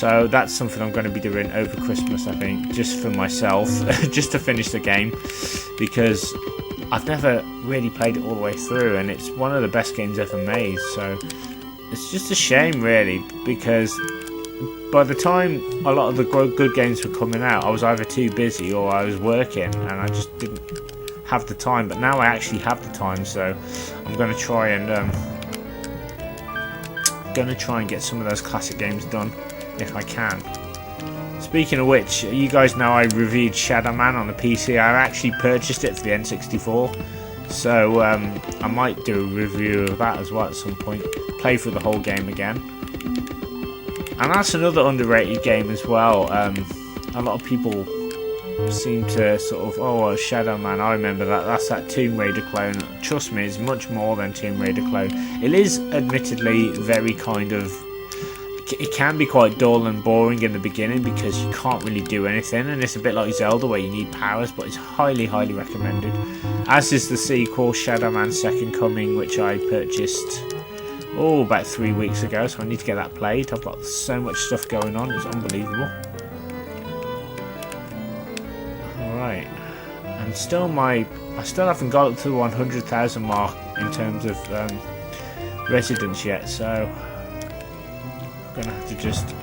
So that's something I'm going to be doing over Christmas, I think, just for myself, just to finish the game, because I've never really played it all the way through, and it's one of the best games ever made. So it's just a shame, really, because by the time a lot of the good games were coming out, I was either too busy or I was working, and I just didn't have the time. But now I actually have the time, so I'm going to try and get some of those classic games done if I can. Speaking of which, you guys know I reviewed Shadow Man on the PC. I actually purchased it for the N64, so I might do a review of that as well at some point. Play through the whole game again. And that's another underrated game as well. A lot of people seem to sort of, oh, Shadow Man, I remember that. That's that Tomb Raider clone. Trust me, it's much more than Tomb Raider clone. It is admittedly very kind of, it can be quite dull and boring in the beginning because you can't really do anything, and it's a bit like Zelda where you need powers, but it's highly, highly recommended. As is the sequel, Shadow Man Second Coming, which I purchased about 3 weeks ago, so I need to get that played. I've got so much stuff going on, it's unbelievable. Alright, and I still haven't got up to the 100,000 mark in terms of residents yet, so I'm gonna have to just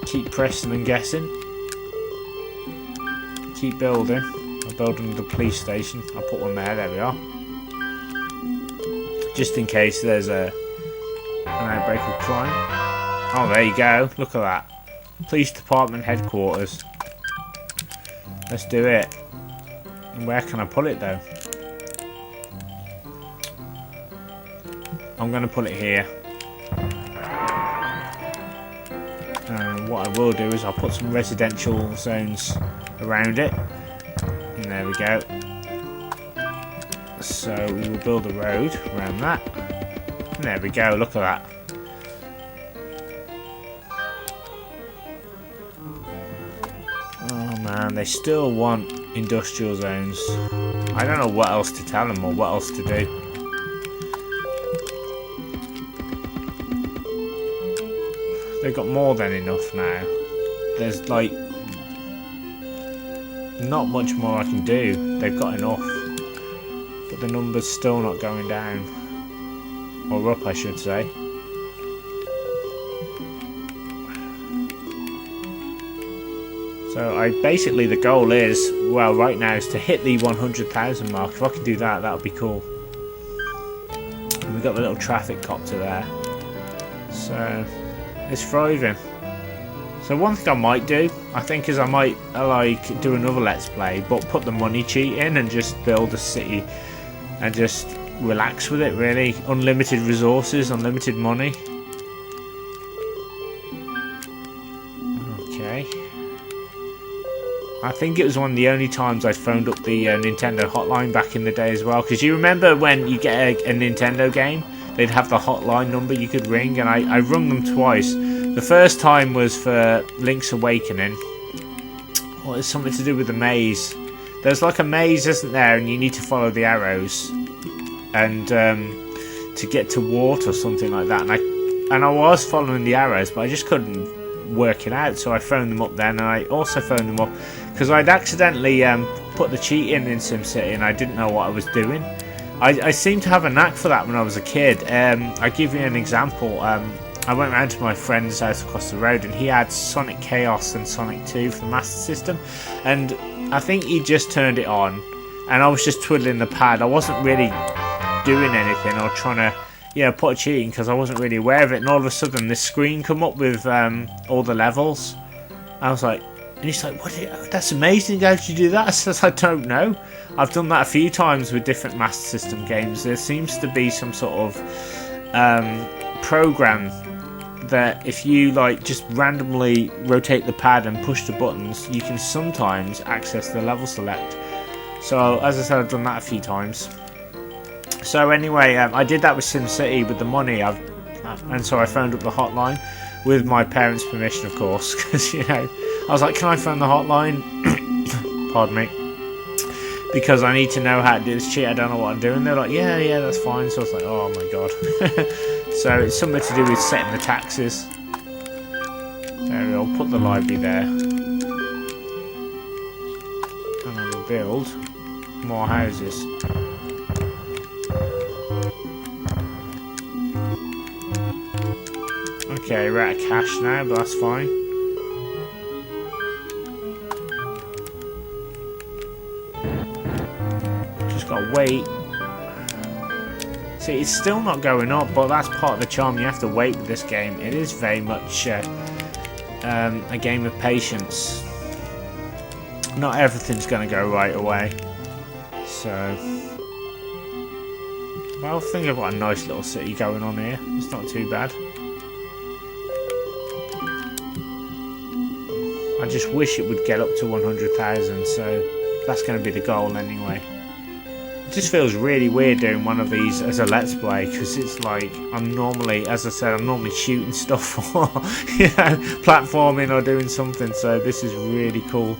keep pressing and guessing, keep building. I'm building the police station. I'll put one there we are, just in case there's an outbreak of crime. Oh, there you go, look at that. Police department headquarters. Let's do it. And where can I put it though? I'm going to put it here. And what I will do is I'll put some residential zones around it. And there we go. So we will build a road around that. And there we go, look at that. Oh man, they still want industrial zones. I don't know what else to tell them or what else to do. They've got more than enough now. There's like not much more I can do. They've got enough. But the number's still not going down. Or up, I should say. So basically the goal is, well, right now is to hit the 100,000 mark. If I can do that, that would be cool. And we've got the little traffic copter there. So it's thriving. So one thing I might do, I think, is I might like do another Let's Play, but put the money cheat in and just build a city and just relax with it, really. Unlimited resources, unlimited money. Okay. I think it was one of the only times I phoned up the Nintendo hotline back in the day as well. Because you remember when you get a Nintendo game, they'd have the hotline number you could ring, and I rung them twice. The first time was for Link's Awakening. Well, it's something to do with the maze. There's like a maze, isn't there, and you need to follow the arrows and to get to water or something like that. And I was following the arrows, but I just couldn't work it out. So I phoned them up then, and I also phoned them up because I'd accidentally put the cheat in SimCity, and I didn't know what I was doing. I seem to have a knack for that when I was a kid. I'll give you an example. I went round to my friend's house across the road, and he had Sonic Chaos and Sonic 2 for the Master System, and I think he just turned it on, and I was just twiddling the pad. I wasn't really doing anything or trying to, put a cheat in because I wasn't really aware of it, and all of a sudden this screen come up with all the levels. I was like, and he's like, that's amazing, how did you do that? I said, I don't know. I've done that a few times with different Master System games. There seems to be some sort of program that if you like just randomly rotate the pad and push the buttons, you can sometimes access the level select. So as I said, I've done that a few times. So anyway, I did that with SimCity with the money, and so I phoned up the hotline with my parents' permission, of course, because I was like, can I phone the hotline? Pardon me. because I need to know how to do this shit. I don't know what I'm doing. They're like, yeah, that's fine. So I was like, oh my god. So it's something to do with setting the taxes. There we go. Put the library there, and I will build more houses. Okay, we're out of cash now, but that's fine. Just gotta wait. See, it's still not going up, but that's part of the charm. You have to wait with this game. It is very much a game of patience. Not everything's gonna go right away. So, well, I think I've got a nice little city going on here. It's not too bad. I just wish it would get up to 100,000, so that's going to be the goal anyway. It just feels really weird doing one of these as a let's play, because it's like I'm normally, as I said, I'm normally shooting stuff or platforming or doing something, so this is really cool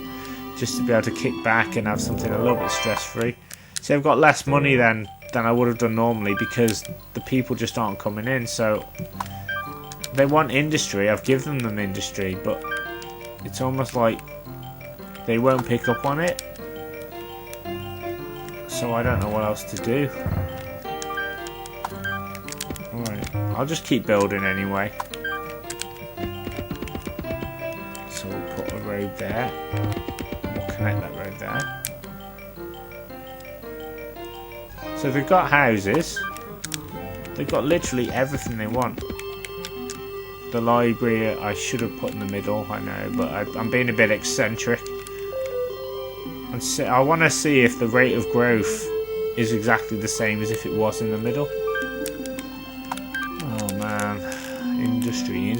just to be able to kick back and have something a little bit stress-free. See, I've got less money than I would have done normally because the people just aren't coming in, so they want industry. I've given them industry, but it's almost like they won't pick up on it, so I don't know what else to do. Alright, I'll just keep building anyway. So we'll put a road there, we'll connect that road there. So they've got houses, they've got literally everything they want. The library I should have put in the middle, I know, but I'm being a bit eccentric. And so I want to see if the rate of growth is exactly the same as if it was in the middle. Oh man, industry. I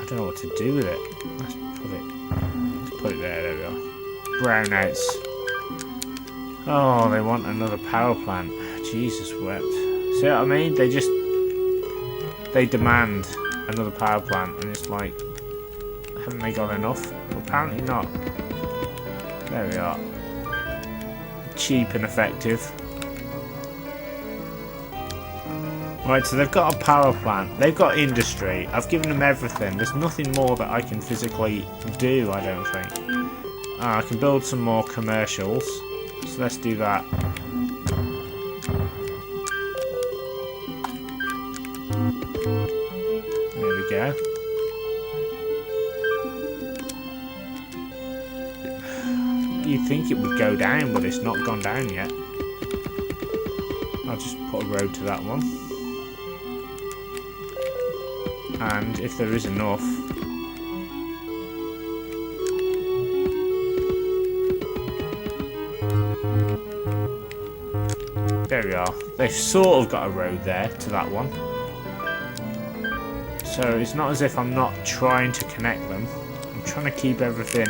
don't know what to do with it. Let's put it there we go. Brownouts. Oh, they want another power plant. Jesus wept. See what I mean? They demand another power plant, and it's like, haven't they got enough? Well, apparently not. There we are. Cheap and effective. Right, so they've got a power plant. They've got industry. I've given them everything. There's nothing more that I can physically do, I don't think. I can build some more commercials. So let's do that. There we go. You'd think it would go down, but it's not gone down yet. I'll just put a road to that one. And if there is enough, there we are. They've sort of got a road there to that one. So it's not as if I'm not trying to connect them. I'm trying to keep everything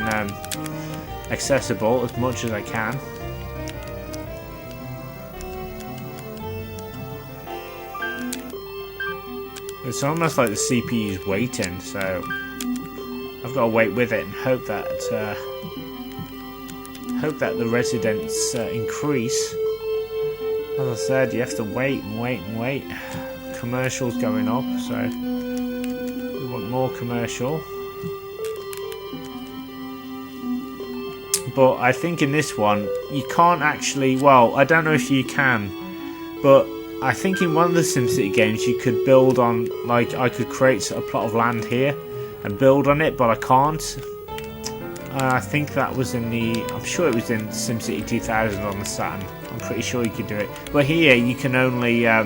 accessible as much as I can. It's almost like the CPU is waiting, so I've got to wait with it and hope that the residents increase. As I said, you have to wait and wait and wait. Commercials going up, so we want more commercial. But I think in this one you can't actually, well, I don't know if you can, but I think in one of the SimCity games you could build on, like I could create a plot of land here and build on it, but I can't. I think that was in the, I'm sure it was in SimCity 2000 on the Saturn. I'm pretty sure you could do it. But here you can only, I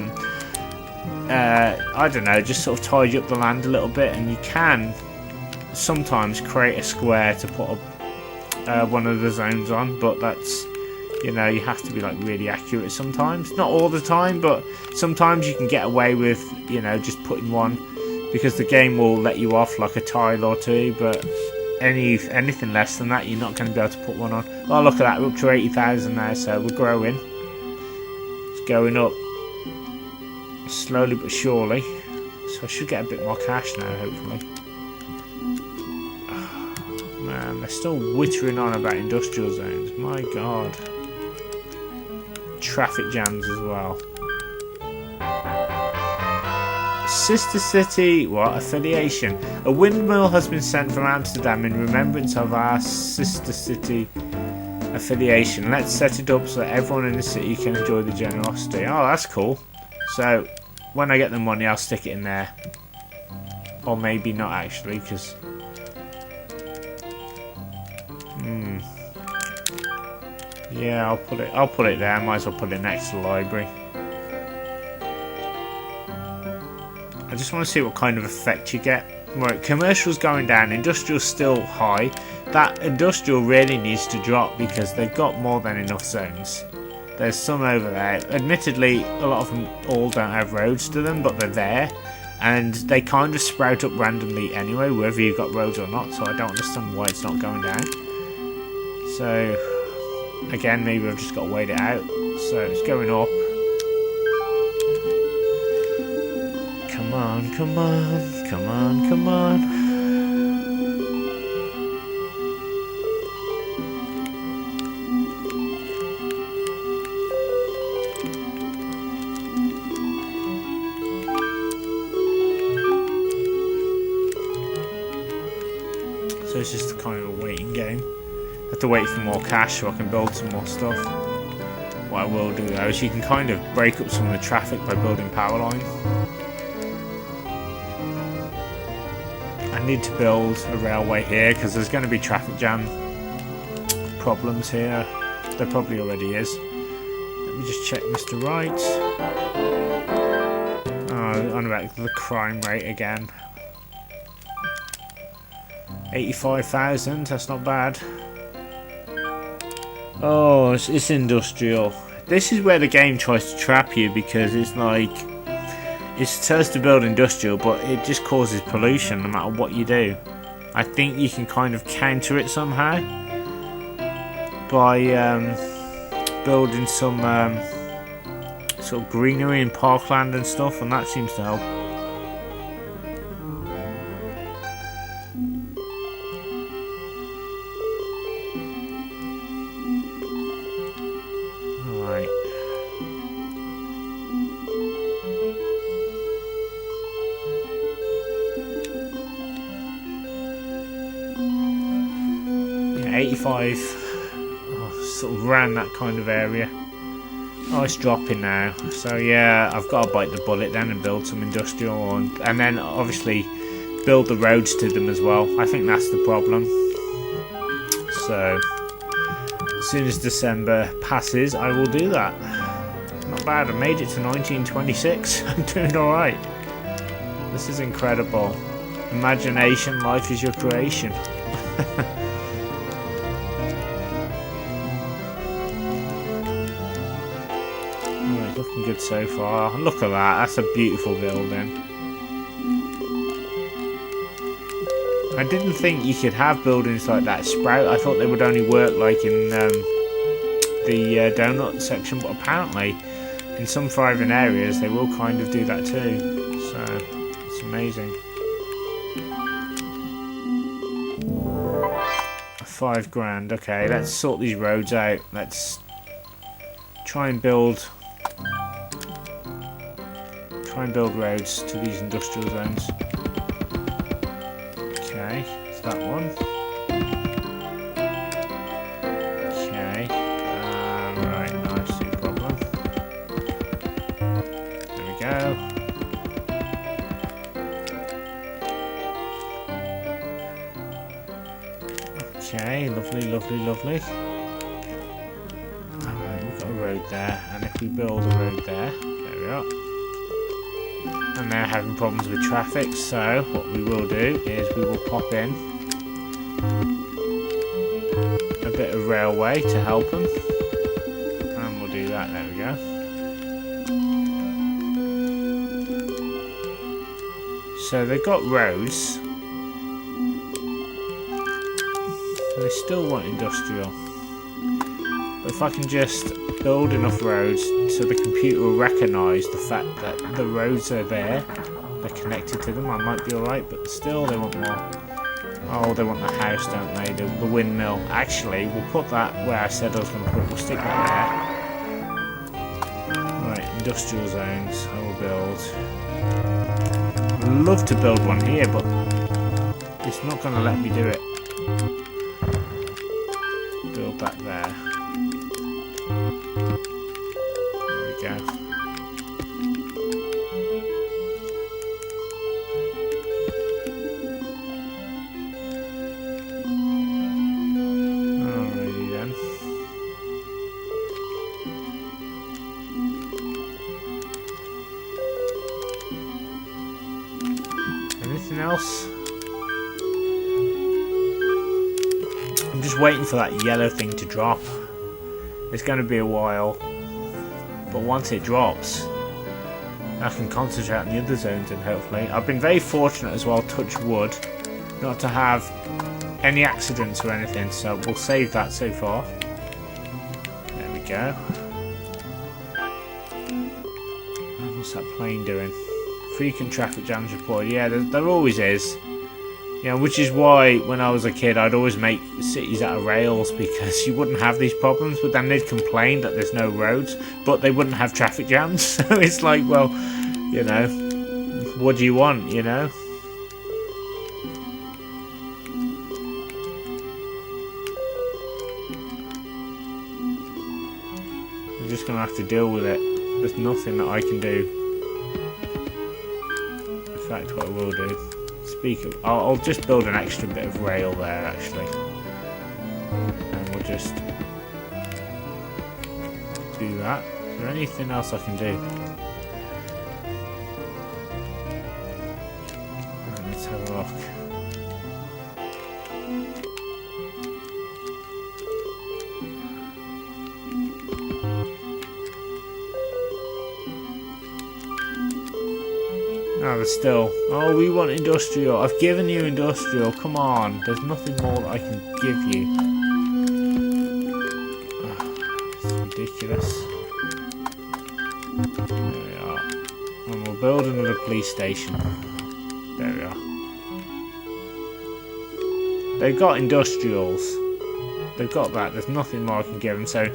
don't know, just sort of tidy up the land a little bit, and you can sometimes create a square to put one of the zones on, but that's, you know, you have to be like really accurate sometimes. Not all the time, but sometimes you can get away with, you know, just putting one, because the game will let you off like a tile or two, but anything less than that, you're not going to be able to put one on. Oh, look at that, we're up to 80,000 now, so we're growing. It's going up slowly but surely. So I should get a bit more cash now, hopefully. Oh, man, They're still whittering on about industrial zones. My god. Traffic jams as well. Sister city, what? Affiliation. A windmill has been sent from Amsterdam in remembrance of our sister city affiliation. Let's set it up so that everyone in the city can enjoy the generosity. Oh, that's cool. So, when I get the money, I'll stick it in there. Or maybe not actually, because... Yeah, I'll put it there. I might as well put it next to the library. I just want to see what kind of effect you get. Right, commercial's going down, industrial's still high. That industrial really needs to drop because they've got more than enough zones. There's some over there. Admittedly, a lot of them all don't have roads to them, but they're there. And they kind of sprout up randomly anyway, whether you've got roads or not, so I don't understand why it's not going down. So, again, maybe I've just got to wait it out. So, it's going up. Come on, come on, come on, come on. So it's just kind of a waiting game. I have to wait for more cash so I can build some more stuff. What I will do though is you can kind of break up some of the traffic by building power lines. I need to build a railway here because there's going to be traffic jam problems here. There probably already is. Let me just check Mr. Wright. Oh, on about the crime rate again. 85,000, that's not bad. Oh, it's industrial. This is where the game tries to trap you because it's like... It says to build industrial, but it just causes pollution no matter what you do. I think you can kind of counter it somehow by building some sort of greenery and parkland and stuff, and that seems to help. Alright. Yeah, 85. Oh, sort of around that kind of area. Oh, it's dropping now. So yeah, I've got to bite the bullet then and build some industrial and then obviously build the roads to them as well. I think that's the problem. So as soon as December passes, I will do that. Not bad, I made it to 1926. I'm doing alright. This is incredible. Imagination, life is your creation. Alright, looking good so far. Look at that, that's a beautiful building. I didn't think you could have buildings like that sprout. I thought they would only work like in the donut section, but apparently in some thriving areas they will kind of do that too. So it's amazing. 5 grand. Okay, let's sort these roads out. Let's try and build roads to these industrial zones. Okay, it's that one. Okay, right, nice, no problem. There we go. Okay, lovely, lovely, lovely. Alright, we've got a road there, and if we build a road there we are. And they're having problems with traffic, so what we will do is we will pop in a bit of railway to help them. And we'll do that, there we go. So they've got roads. They still want industrial. But if I can just build enough roads so the computer will recognise the fact that the roads are there, they're connected to them, I might be alright, but still they want more. Oh, they want the house, don't they? The windmill. Actually, we'll put that where I said I was going to put it. We'll stick that there. Right, industrial zones. I will build. I'd love to build one here, but it's not going to let me do it. Build that there. There we go. Alrighty then. Anything else? I'm just waiting for that yellow thing to drop. It's going to be a while, but once it drops, I can concentrate on the other zones, and hopefully I've been very fortunate as well, touch wood, not to have any accidents or anything, so we'll save that so far. There we go. And what's that plane doing? Frequent traffic jams reported. Yeah, there always is. You know, which is why when I was a kid I'd always make cities out of rails, because you wouldn't have these problems, but then they'd complain that there's no roads, but they wouldn't have traffic jams. So it's like, well, you know, what do you want, you know? I'm just going to have to deal with it. There's nothing that I can do. In fact, what I will do, I'll just build an extra bit of rail there actually, and we'll just do that. Is there anything else I can do? Let's have a look. No, there's still. Oh, we want industrial. I've given you industrial. Come on. There's nothing more that I can give you. Oh, it's ridiculous. There we are. And we'll build another police station. There we are. They've got industrials. They've got that. There's nothing more I can give them. So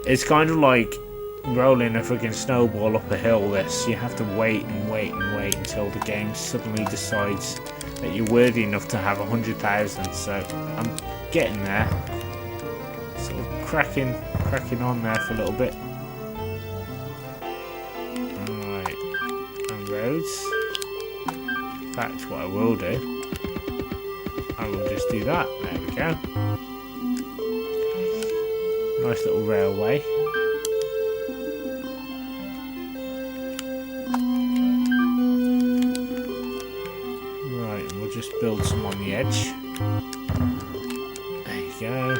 it's kind of like rolling a freaking snowball up a hill. This, you have to wait and wait and wait until the game suddenly decides that you're worthy enough to have 100,000. So I'm getting there, sort of cracking on there for a little bit. Alright, and roads. In fact, what I will do, I will just do that. There we go. Nice little railway. Just build some on the edge. There you go.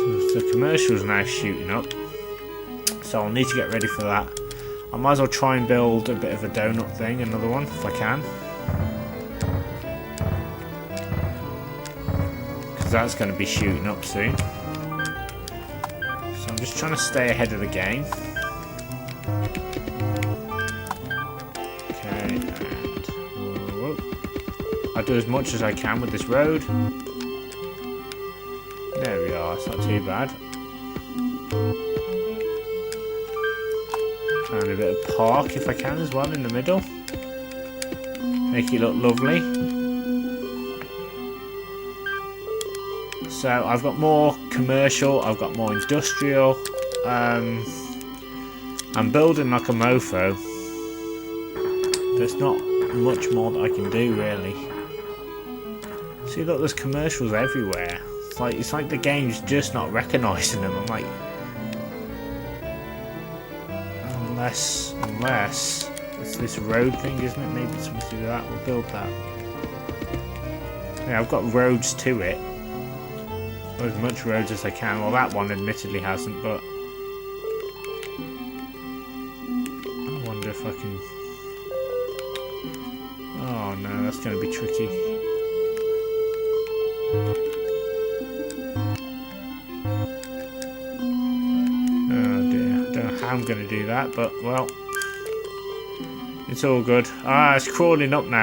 So the commercial's now shooting up, so I'll need to get ready for that. I might as well try and build a bit of a donut thing, another one if I can, because that's going to be shooting up soon. So I'm just trying to stay ahead of the game. Okay, and I'll do as much as I can with this road. There we are, it's not too bad. And a bit of park if I can as well in the middle. Make it look lovely. So I've got more commercial, I've got more industrial. I'm building like a mofo. There's not much more that I can do really. See, look, there's commercials everywhere. It's like the game's just not recognising them. I'm like, unless it's this road thing, isn't it? Maybe it's something to do with that. We'll build that. Yeah, I've got roads to it. Or as much roads as I can. Well, that one admittedly hasn't, but I wonder if I can. Oh no, that's going to be tricky. Oh dear, I don't know how I'm going to do that, but well, It's all good. Ah, it's crawling up now.